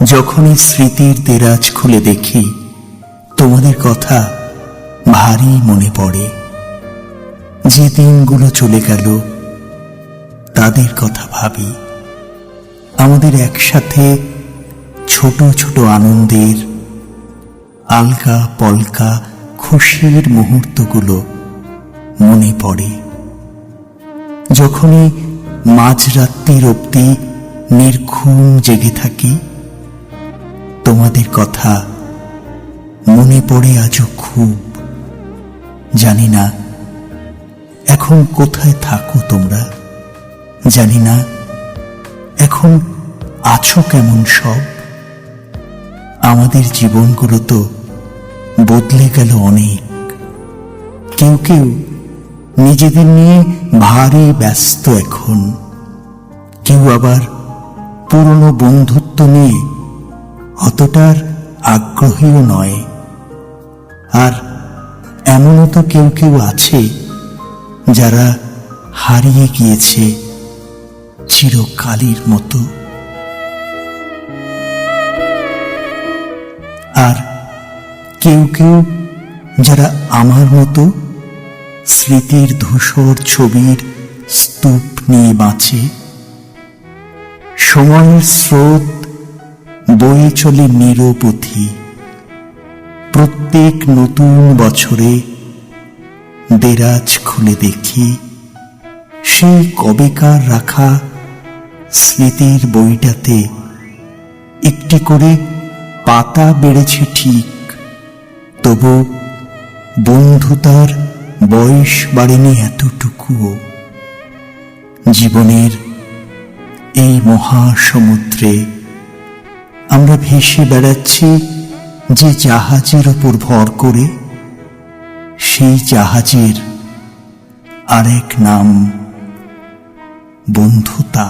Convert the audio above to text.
যখনই স্মৃতির দেরাজ খুলে দেখি তোমাদের কথা ভারী মনে পড়ে। যে দিনগুলো চলে গেল তাদের কথা ভাবি। আমাদের একসাথে ছোট ছোট আনন্দের আলগা পলকা খুশির মুহূর্তগুলো মনে পড়ে। যখনই মাঝরাত্রির অবধি নির্ঘুম জেগে থাকি তোমাদের কথা মনে পড়ে আজও খুব। জানি না এখন কোথায় থাকো তোমরা, জানি না এখন আছো কেমন সব। আমাদের জীবনগুলো তো বদলে গেল অনেক। কেউ কেউ নিজেদের নিয়ে ভারী ব্যস্ত এখন, কেউ আবার পুরনো বন্ধুত্ব নিয়ে অতটার আগ্রহীও নয়। আর এমনও তো কেউ কেউ আছে যারা হারিয়ে গিয়েছে চিরকালের মতো। আর কেউ কেউ যারা আমার মতো স্মৃতির ধূসর ছবির স্তূপ নিয়ে বাঁচে। সময়ের স্রোত বয়ে চলে নিরবধি। প্রত্যেক নতুন বছরে দেরাজ খুলে দেখি সেই কবেকার রাখা স্মৃতির বইটাতে একটি করে পাতা বেড়েছে ঠিক, তবু বন্ধুতার বয়স বাড়েনি এতটুকুও। জীবনের এই মহাসমুদ্রে আমরা ভেসে বেড়াচ্ছি যে জাহাজের ওপর ভর করে, সেই জাহাজের আরেক নাম বন্ধুতা।